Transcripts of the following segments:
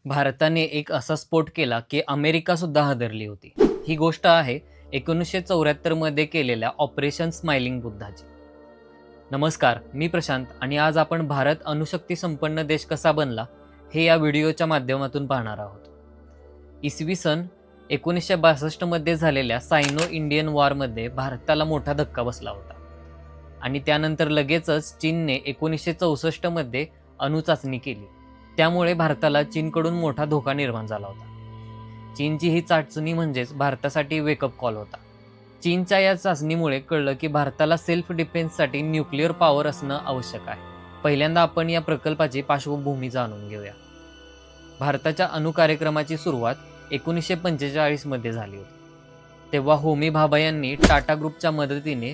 भारताने एक असा स्फोट केला की अमेरिका सुद्धा हादरली होती. ही गोष्ट आहे 1974 मध्ये केलेल्या ऑपरेशन स्माइलिंग बुद्धाची. नमस्कार, मी प्रशांत आणि आज आपण भारत अणुशक्ती संपन्न देश कसा बनला हे या व्हिडिओच्या माध्यमातून पाहणार आहोत. इसवी सन 1962 मध्ये झालेल्या सायनो इंडियन वॉरमध्ये भारताला मोठा धक्का बसला होता आणि त्यानंतर लगेचच चीनने 1964 मध्ये अणुचाचणी केली. त्यामुळे भारताला चीनकडून मोठा धोका निर्माण झाला होता. चीनची ही चाचणी म्हणजेच भारतासाठी वेकअप कॉल होता. चीनच्या या चाचणीमुळे कळलं की भारताला सेल्फ डिफेन्ससाठी न्यूक्लिअर पॉवर असणं आवश्यक आहे. पहिल्यांदा आपण या प्रकल्पाची पार्श्वभूमी जाणून घेऊया. भारताच्या अणु कार्यक्रमाची सुरुवात 1945 मध्ये झाली होती. तेव्हा होमी भाभा यांनी टाटा ग्रुपच्या मदतीने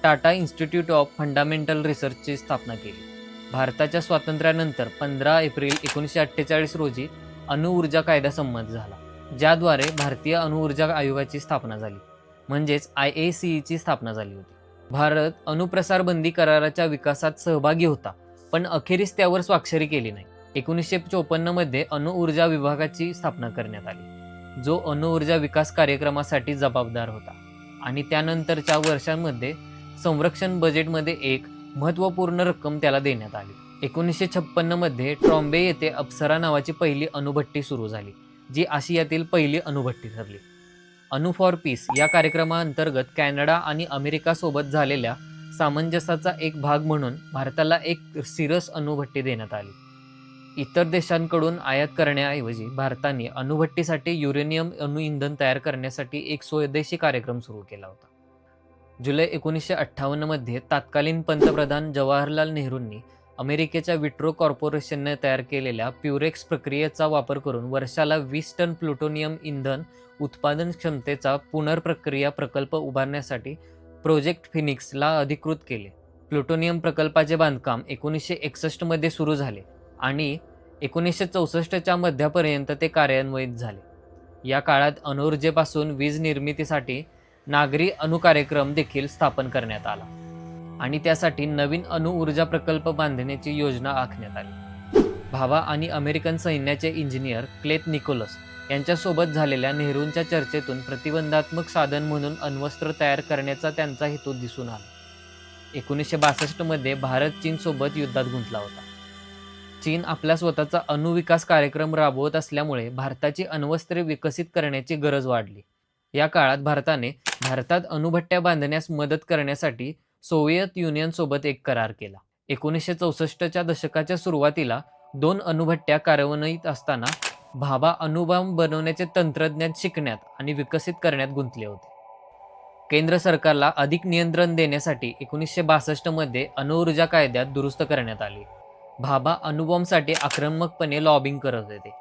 टाटा इन्स्टिट्यूट ऑफ फंडामेंटल रिसर्चची स्थापना केली. भारताच्या स्वातंत्र्यानंतर 15 एप्रिल 1948 रोजी अणुऊर्जा कायदा संमत झाला, ज्याद्वारे भारतीय अणुऊर्जा आयोगाची स्थापना झाली, म्हणजेच IACEची स्थापना झाली होती. भारत अणुप्रसार बंदी कराराच्या विकासात सहभागी होता, पण अखेरीस त्यावर स्वाक्षरी केली नाही. 1954 मध्ये अणुऊर्जा विभागाची स्थापना करण्यात आली, जो अणुऊर्जा विकास कार्यक्रमासाठी जबाबदार होता आणि त्यानंतरच्या वर्षांमध्ये संरक्षण बजेटमध्ये एक महत्त्वपूर्ण रक्कम त्याला देण्यात आली. 1956 मध्ये ट्रॉम्बे येथे अप्सरा नावाची पहिली अणुभट्टी सुरू झाली, जी आशियातील पहिली अणुभट्टी ठरली. अणु फॉर पीस या कार्यक्रमाअंतर्गत कॅनडा आणि अमेरिका सोबत झालेल्या सामंजस्याचा एक भाग म्हणून भारताला एक सिरस अणुभट्टी देण्यात आली. इतर देशांकडून आयात करण्याऐवजी भारताने अणुभट्टीसाठी युरेनियम अणुइंधन तयार करण्यासाठी एक स्वदेशी कार्यक्रम सुरू केला होता. जुलै 1958 मध्ये तत्कालीन पंतप्रधान जवाहरलाल नेहरूंनी अमेरिकेच्या विट्रो कॉर्पोरेशनने तयार केलेल्या प्युरेक्स प्रक्रियेचा वापर करून वर्षाला 20 टन प्लुटोनियम इंधन उत्पादन क्षमतेचा पुनर्प्रक्रिया प्रकल्प उभारण्यासाठी प्रोजेक्ट फिनिक्सला अधिकृत केले. प्लुटोनियम प्रकल्पाचे बांधकाम 1961 मध्ये सुरू झाले आणि 1964च्या मध्यापर्यंत ते कार्यान्वित झाले. या काळात अणुऊर्जेपासून वीज निर्मितीसाठी नागरी अणु कार्यक्रम देखील स्थापन करण्यात आला आणि त्यासाठी नवीन अणुऊर्जा प्रकल्प बांधण्याची योजना आखण्यात आली. भाभा आणि अमेरिकन सैन्याचे इंजिनियर क्लेथ निकोलस यांच्यासोबत झालेल्या नेहरूंच्या चर्चेतून प्रतिबंधात्मक साधन म्हणून अण्वस्त्र तयार करण्याचा त्यांचा हेतू दिसून आला. 1962 मध्ये भारत चीनसोबत युद्धात गुंतला होता. चीन आपला स्वतःचा अणुविकास कार्यक्रम राबवत असल्यामुळे भारताची अण्वस्त्रे विकसित करण्याची गरज वाढली. या काळात भारतात अणुभट्ट्या बांधण्यास मदत करण्यासाठी सोव्हिएत युनियनसोबत एक करार केला. 1964च्या दशकाच्या सुरुवातीला 2 अणुभट्ट्या कार्यान्वित असताना भाभा अणुबॉम्ब बनवण्याचे तंत्रज्ञान शिकण्यात आणि विकसित करण्यात गुंतले होते. केंद्र सरकारला अधिक नियंत्रण देण्यासाठी 1962 मध्ये अणुऊर्जा कायद्यात दुरुस्त करण्यात आली. भाभा अणुबॉम्बसाठी आक्रमकपणे लॉबिंग करत होते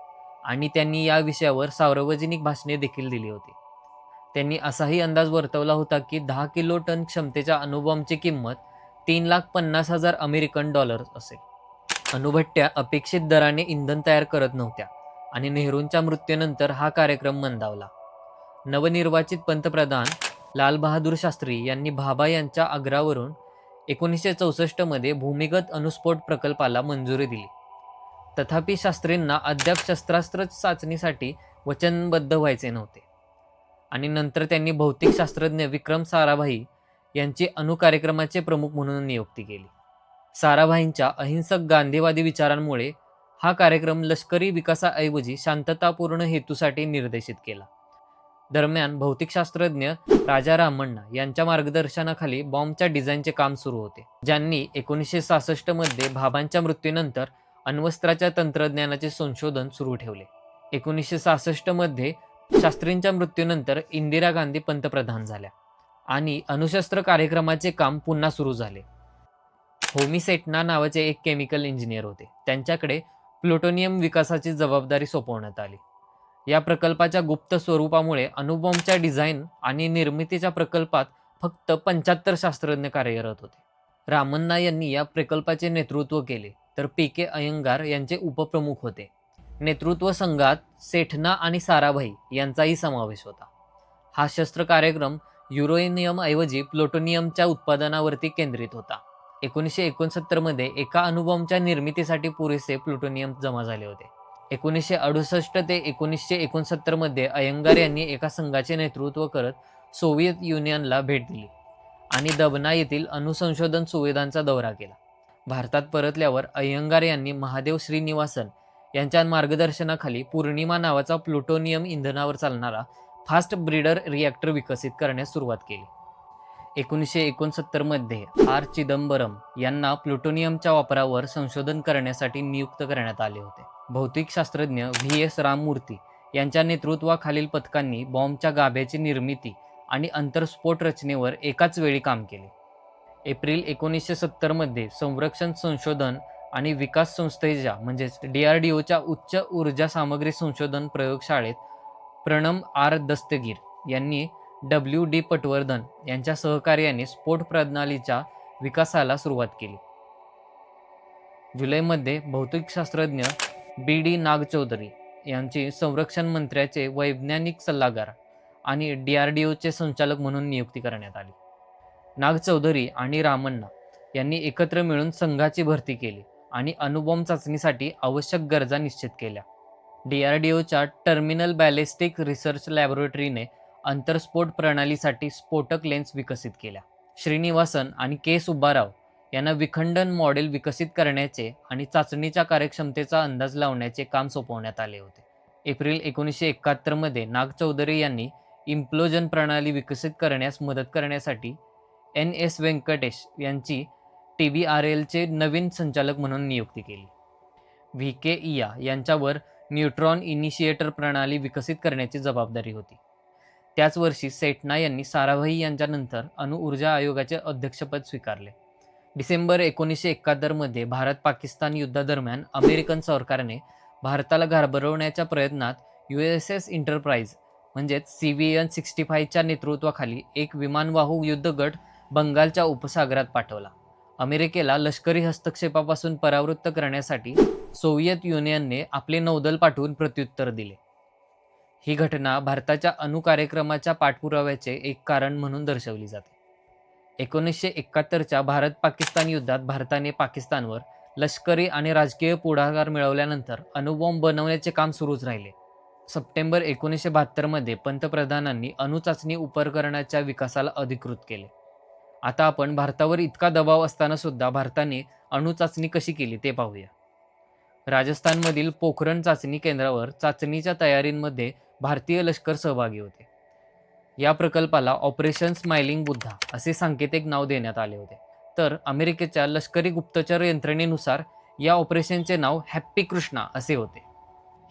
आणि त्यांनी या विषयावर सार्वजनिक भाषणे देखील दिली होती. त्यांनी असाही अंदाज वर्तवला होता की 10 किलो टन क्षमतेच्या अणुबॉम्बची किंमत $3,50,000 अमेरिकन डॉलर्स असेल. अणुभट्ट्या अपेक्षित दराने इंधन तयार करत नव्हत्या आणि नेहरूंच्या मृत्यूनंतर हा कार्यक्रम मंदावला. नवनिर्वाचित पंतप्रधान लाल बहादूर शास्त्री यांनी भाभा यांच्या आग्रहावरून 1964 मध्ये भूमिगत अणुस्फोट प्रकल्पाला मंजुरी दिली. तथापि शास्त्रींना अद्याप शस्त्रास्त्र चाचणीसाठी वचनबद्ध व्हायचे नव्हते आणि नंतर त्यांनी भौतिकशास्त्रज्ञ विक्रम साराभाई यांची अणु कार्यक्रमाचे प्रमुख म्हणून नियुक्ती केली. साराभाईंच्या अहिंसक गांधीवादी विचारांमुळे हा कार्यक्रम लष्करी विकासाऐवजी शांततापूर्ण हेतूसाठी निर्देशित केला. दरम्यान भौतिकशास्त्रज्ञ राजा रामण्णा यांच्या मार्गदर्शनाखाली बॉम्बच्या डिझाईनचे काम सुरू होते, ज्यांनी 1966 मध्ये भाभांच्या मृत्यूनंतर अण्वस्त्राच्या तंत्रज्ञानाचे संशोधन सुरू ठेवले. 1966 मध्ये शास्त्रींच्या मृत्यूनंतर इंदिरा गांधी पंतप्रधान झाल्या आणि अणुशस्त्र कार्यक्रमाचे काम पुन्हा सुरू झाले. होमी सेटना नावाचे एक केमिकल इंजिनियर होते. त्यांच्याकडे प्लुटोनियम विकासाची जबाबदारी सोपवण्यात आली. या प्रकल्पाच्या गुप्त स्वरूपामुळे अणुबॉम्बच्या डिझाईन आणि निर्मितीच्या प्रकल्पात फक्त 75 शास्त्रज्ञ कार्यरत होते. रामण्णा यांनी या प्रकल्पाचे नेतृत्व केले, तर PK अय्यंगार यांचे उपप्रमुख होते. नेतृत्व संघात सेठना आणि साराभाई यांचाही समावेश होता. हा शस्त्र कार्यक्रम युरेनियमऐवजी प्लुटोनियमच्या उत्पादनावरती केंद्रित होता. 1969 मध्ये एका अणुबॉम्बच्या निर्मितीसाठी पुरेसे प्लुटोनियम जमा झाले होते. 1968 ते 1969 मध्ये अय्यंगार यांनी एका संघाचे नेतृत्व करत सोव्हिएत युनियनला भेट दिली आणि दबना येथील अणुसंशोधन सुविधांचा दौरा केला. भारतात परतल्यावर अय्यंगार यांनी महादेव श्रीनिवासन यांच्या मार्गदर्शनाखाली पूर्णिमा नावाचा प्लुटोनियम इंधनावर चालणारा फास्ट ब्रीडर रिॲक्टर विकसित करण्यास सुरुवात केली. 1969 मध्ये आर चिदंबरम यांना प्लुटोनियमच्या वापरावर संशोधन करण्यासाठी नियुक्त करण्यात आले होते. भौतिकशास्त्रज्ञ व्ही.एस. राममूर्ती यांच्या नेतृत्वाखालील पथकांनी बॉम्बच्या गाभ्याची निर्मिती आणि अंतरस्फोट रचनेवर एकाच वेळी काम केले. एप्रिल 1970 मध्ये संरक्षण संशोधन आणि विकास संस्थेच्या म्हणजेच DRDOच्या उच्च ऊर्जा सामग्री संशोधन प्रयोगशाळेत प्रणब आर दस्तगीर यांनी W.D. पटवर्धन यांच्या सहकार्याने स्फोट प्रणालीच्या विकासाला सुरुवात केली. जुलैमध्ये भौतिकशास्त्रज्ञ B.D. नागचौधरी यांची संरक्षण मंत्र्याचे वैज्ञानिक सल्लागार आणि DRDOचे संचालक म्हणून नियुक्ती करण्यात आली. नागचौधरी आणि रामण्णा यांनी एकत्र मिळून संघाची भरती केली आणि अणुबॉम्ब चाचणीसाठी आवश्यक गरजा निश्चित केल्या. DRDOच्या टर्मिनल बॅलिस्टिक रिसर्च लॅबोरेटरीने अंतरस्फोट प्रणालीसाठी स्फोटक लेन्स विकसित केल्या. श्रीनिवासन आणि के. सुब्बाराव यांना विखंडन मॉडेल विकसित करण्याचे आणि चाचणीच्या कार्यक्षमतेचा अंदाज लावण्याचे काम सोपवण्यात आले होते. एप्रिल 1971 मध्ये नागचौधरी यांनी इम्प्लोजन प्रणाली विकसित करण्यास मदत करण्यासाठी N.S. व्यंकटेश यांची TBRLचे नवीन संचालक म्हणून नियुक्ती केली. V.K. इया यांच्यावर न्यूट्रॉन इनिशिएटर प्रणाली विकसित करण्याची जबाबदारी होती. त्याच वर्षी सेठना यांनी साराभाई यांच्यानंतर अणुऊर्जा आयोगाचे अध्यक्षपद स्वीकारले. डिसेंबर 1971 मध्ये भारत पाकिस्तान युद्धादरम्यान अमेरिकन सरकारने भारताला घाबरवण्याच्या प्रयत्नात USS इंटरप्राइज म्हणजेच CVN-65 च्या नेतृत्वाखाली एक विमानवाहू युद्धगट बंगालच्या उपसागरात पाठवला. अमेरिकेला लष्करी हस्तक्षेपापासून परावृत्त करण्यासाठी सोव्हिएत युनियनने आपले नौदल पाठवून प्रत्युत्तर दिले. ही घटना भारताच्या अणुकार्यक्रमाच्या पाठपुराव्याचे एक कारण म्हणून दर्शवली जाते. 1971च्या भारत-पाकिस्तान युद्धात भारताने पाकिस्तानवर लष्करी आणि राजकीय पुढाकार मिळवल्यानंतर अणुबॉम्ब बनवण्याचे काम सुरूच राहिले. सप्टेंबर 1972 मध्ये पंतप्रधानांनी अणुचाचणी उपकरणाच्या विकासाला अधिकृत केले. आता आपण भारतावर इतका दबाव असताना सुद्धा भारताने अणुचाचणी कशी केली ते पाहूया. राजस्थानमधील पोखरण चाचणी केंद्रावर चाचणीच्या तयारीमध्ये भारतीय लष्कर सहभागी होते. या प्रकल्पाला ऑपरेशन स्माइलिंग बुद्धा असे सांकेतिक नाव देण्यात आले होते. तर अमेरिकेच्या लष्करी गुप्तचर यंत्रणेनुसार या ऑपरेशनचे नाव हॅप्पी कृष्णा असे होते.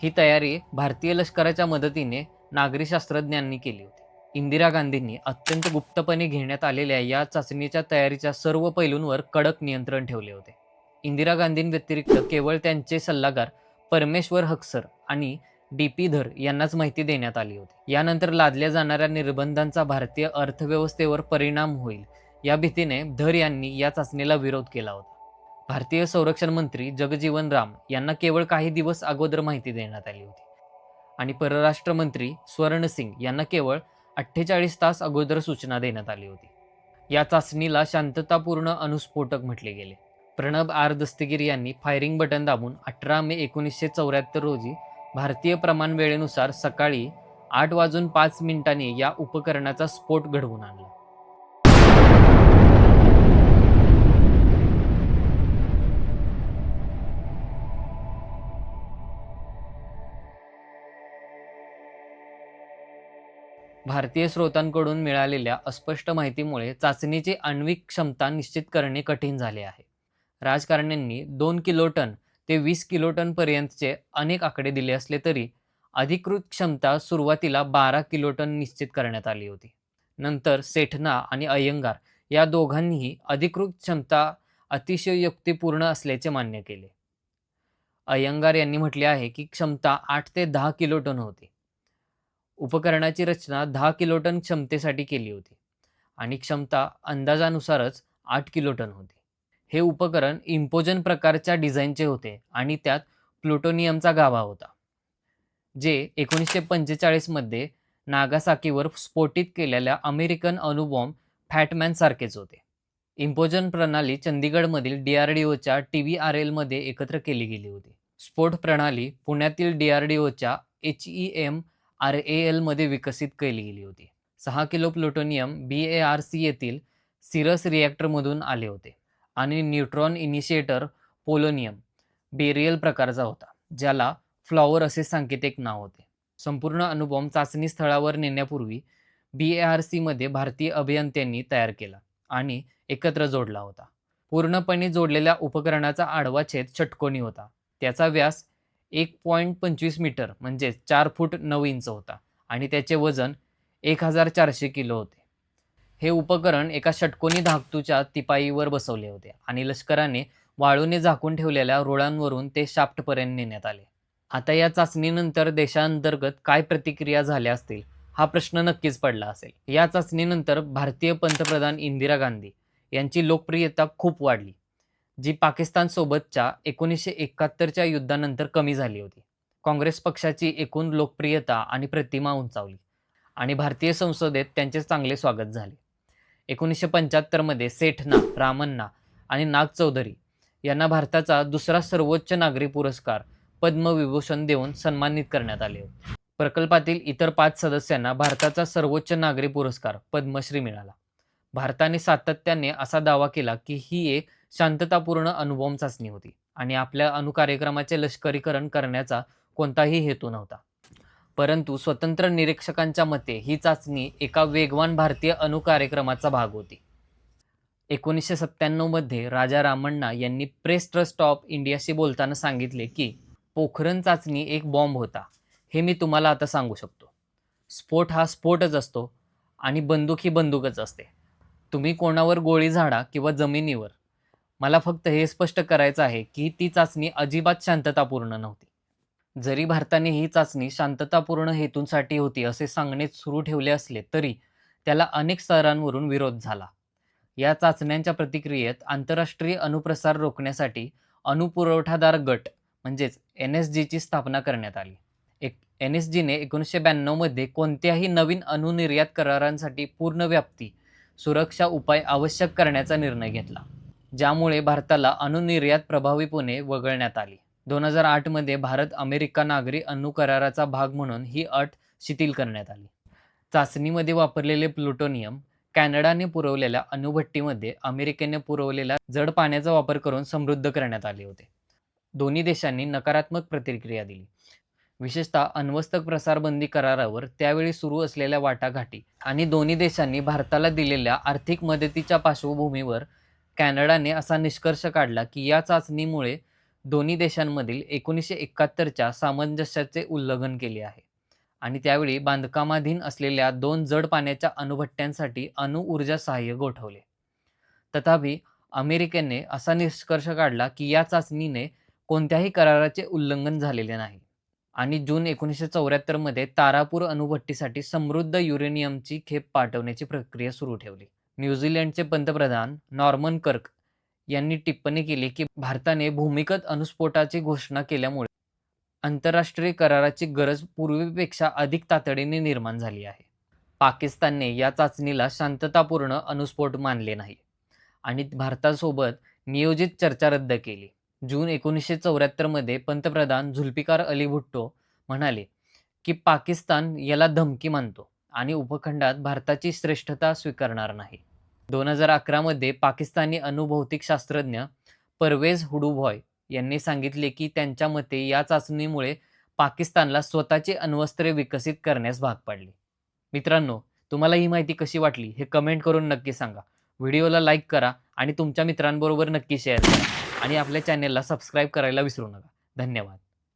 ही तयारी भारतीय लष्कराच्या मदतीने नागरी शास्त्रज्ञांनी केली होती. इंदिरा गांधींनी अत्यंत गुप्तपणे घेण्यात आलेल्या या चाचणीच्या तयारीच्या सर्व पैलूंवर कडक नियंत्रण ठेवले होते. इंदिरा गांधींव्यतिरिक्त केवळ त्यांचे सल्लागार परमेश्वर हक्सर आणि D.P. धर यांनाच माहिती देण्यात आली होती. यानंतर लादल्या जाणाऱ्या निर्बंधांचा भारतीय अर्थव्यवस्थेवर परिणाम होईल या भीतीने धर यांनी या चाचणीला विरोध केला होता. भारतीय संरक्षण मंत्री जगजीवन राम यांना केवळ काही दिवस अगोदर माहिती देण्यात आली होती आणि परराष्ट्र मंत्री स्वर्ण सिंग यांना केवळ 48 तास अगोदर सूचना देण्यात आली होती. या चाचणीला शांततापूर्ण अणुस्फोटक म्हटले गेले. प्रणब आर दस्तगीर यांनी फायरिंग बटन दाबून 18 मे 1974 रोजी भारतीय प्रमाण वेळेनुसार सकाळी 8:05 या उपकरणाचा स्फोट घडवून आणला. भारतीय स्रोतांकडून मिळालेल्या अस्पष्ट माहितीमुळे चाचणीची आण्विक क्षमता निश्चित करणे कठीण झाले आहे. राजकारण्यांनी 2 किलोटन ते 20 किलोटन पर्यंतचे अनेक आकडे दिले असले तरी अधिकृत क्षमता सुरुवातीला 12 किलोटन निश्चित करण्यात आली होती. नंतर सेठना आणि अय्यंगार या दोघांनीही अधिकृत क्षमता अतिशयोक्तीपूर्ण असल्याचे मान्य केले. अय्यंगार यांनी म्हटले आहे की क्षमता 8 ते 10 किलोटन होती. उपकरणाची रचना 10 किलोटन क्षमतेसाठी केली होती आणि क्षमता अंदाजानुसारच 8 किलोटन होती. हे उपकरण इम्पोजन प्रकारच्या डिझाईनचे होते आणि त्यात प्लुटोनियमचा गाभा होता, जे 1945 मध्ये नागासाकीवर स्फोटित केलेल्या अमेरिकन अणुबॉम्ब फॅटमॅन सारखेच होते. इम्पोजन प्रणाली चंदीगडमधील DRDOच्या TBRL मध्ये एकत्र केली गेली होती. स्फोट प्रणाली पुण्यातील DRDOच्या HEMRAL मध्ये विकसित केली गेली होती. 6 किलो प्लुटोनियम BARC येथील सिरस रिॲक्टरमधून आले होते आणि न्यूट्रॉन इनिशिएटर पोलोनियम बेरियल प्रकारचा होता, ज्याला फ्लॉवर असे सांकेतिक नाव होते. संपूर्ण अणुबॉम्ब चाचणी स्थळावर नेण्यापूर्वी BARC मध्ये भारतीय अभियंत्यांनी तयार केला आणि एकत्र जोडला होता. पूर्णपणे जोडलेल्या उपकरणाचा आडवा छेद षटकोनी होता. त्याचा व्यास 1.25 मीटर म्हणजे 4 फूट 9 इंच होता आणि त्याचे वजन 1400 किलो होते. हे उपकरण एका षटकोनी धाकटूच्या तिपाईवर बसवले होते आणि लष्कराने वाळूने झाकून ठेवलेल्या रुळांवरून ते शाफ्टपर्यंत नेण्यात आले. आता या चाचणीनंतर देशांतर्गत काय प्रतिक्रिया झाल्या असतील हा प्रश्न नक्कीच पडला असेल. या चाचणीनंतर भारतीय पंतप्रधान इंदिरा गांधी यांची लोकप्रियता खूप वाढली, जी पाकिस्तानसोबतच्या 1971च्या युद्धानंतर कमी झाली होती. काँग्रेस पक्षाची एकूण लोकप्रियता आणि प्रतिमा उंचावली आणि भारतीय संसदेत त्यांचे चांगले स्वागत झाले. 1975 मध्ये सेठना, रामन्ना आणि नाग चौधरी यांना भारताचा दुसरा सर्वोच्च नागरी पुरस्कार पद्मविभूषण देऊन सन्मानित करण्यात आले होते. प्रकल्पातील इतर 5 सदस्यांना भारताचा सर्वोच्च नागरी पुरस्कार पद्मश्री मिळाला. भारताने सातत्याने असा दावा केला की ही एक शांततापूर्ण अणुबॉम्ब चाचणी होती आणि आपल्या अणुकार्यक्रमाचे लष्करीकरण करण्याचा कोणताही हेतू नव्हता. परंतु स्वतंत्र निरीक्षकांच्या मते ही चाचणी एका वेगवान भारतीय अणुकार्यक्रमाचा भाग होती. 1997 मध्ये राजा रामण्णा यांनी प्रेस ट्रस्ट ऑफ इंडियाशी बोलताना सांगितले की पोखरण चाचणी एक बॉम्ब होता, हे मी तुम्हाला आता सांगू शकतो. स्फोट हा स्फोटच असतो आणि बंदूक ही बंदूकच असते. तुम्ही कोणावर गोळी झाडा किंवा जमिनीवर. मला फक्त हे स्पष्ट करायचं आहे की ती चाचणी अजिबात शांततापूर्ण नव्हती. जरी भारताने ही चाचणी शांततापूर्ण हेतूंसाठी होती असे सांगणे सुरू ठेवले असले तरी त्याला अनेक स्तरांवरून विरोध झाला. या चाचण्यांच्या प्रतिक्रियेत आंतरराष्ट्रीय अणुप्रसार रोखण्यासाठी अणुपुरवठादार गट म्हणजेच NSG ची स्थापना करण्यात आली. NSGने 1992 मध्ये कोणत्याही नवीन अणुनिर्यात करारांसाठी पूर्ण व्याप्ती सुरक्षा उपाय आवश्यक करण्याचा निर्णय घेतला, ज्यामुळे भारताला अणुनिर्यात प्रभावीपणे वगळण्यात आली. 2008 मध्ये भारत अमेरिका नागरी अणु कराराचा भाग म्हणून ही अट शिथिल करण्यात आली. चाचणीमध्ये वापरलेले प्लुटोनियम कॅनडाने पुरवलेल्या अणुभट्टीमध्ये अमेरिकेने पुरवलेल्या जड पाण्याचा वापर करून समृद्ध करण्यात आले होते. दोन्ही देशांनी नकारात्मक प्रतिक्रिया दिली, विशेषतः अण्वस्त्र प्रसारबंदी करारावर त्यावेळी सुरू असलेल्या वाटाघाटी आणि दोन्ही देशांनी भारताला दिलेल्या आर्थिक मदतीच्या पार्श्वभूमीवर कॅनडाने असा निष्कर्ष काढला की या चाचणीमुळे दोन्ही देशांमधील 1971च्या सामंजस्याचे उल्लंघन केले आहे आणि त्यावेळी बांधकामाधीन असलेल्या 2 जड पाण्याच्या अणुभट्ट्यांसाठी अणुऊर्जा सहाय्य गोठवले. तथापि अमेरिकेने असा निष्कर्ष काढला की या चाचणीने कोणत्याही कराराचे उल्लंघन झालेले नाही आणि जून 1974 मध्ये तारापूर अणुभट्टीसाठी समृद्ध युरेनियमची खेप पाठवण्याची प्रक्रिया सुरू ठेवली. न्यूझीलंडचे पंतप्रधान नॉर्मन कर्क यांनी टिप्पणी केली की भारताने भूमिगत अणुस्फोटाची घोषणा केल्यामुळे आंतरराष्ट्रीय कराराची गरज पूर्वीपेक्षा अधिक तातडीने निर्माण झाली आहे. पाकिस्तानने या चाचणीला शांततापूर्ण अणुस्फोट मानले नाही आणि भारतासोबत नियोजित चर्चा रद्द केली. जून 1974 मध्ये पंतप्रधान झुल्फिकार अली भुट्टो म्हणाले की पाकिस्तान याला धमकी मानतो आणि उपखंडात भारताची श्रेष्ठता स्वीकारणार नाही. 2011 मध्ये पाकिस्तानी अणुभौतिक शास्त्रज्ञ परवेज हुडूभॉय यांनी सांगितले की त्यांच्या मते या चाचणीमुळे पाकिस्तानला स्वतःचे अण्वस्त्रे विकसित करण्यास भाग पाडले. मित्रांनो, तुम्हाला ही माहिती कशी वाटली हे कमेंट करून नक्की सांगा. व्हिडिओला लाईक करा आणि तुमच्या मित्रांबरोबर नक्की शेअर करा आणि आपल्या चॅनेलला सबस्क्राईब करायला विसरू नका. धन्यवाद.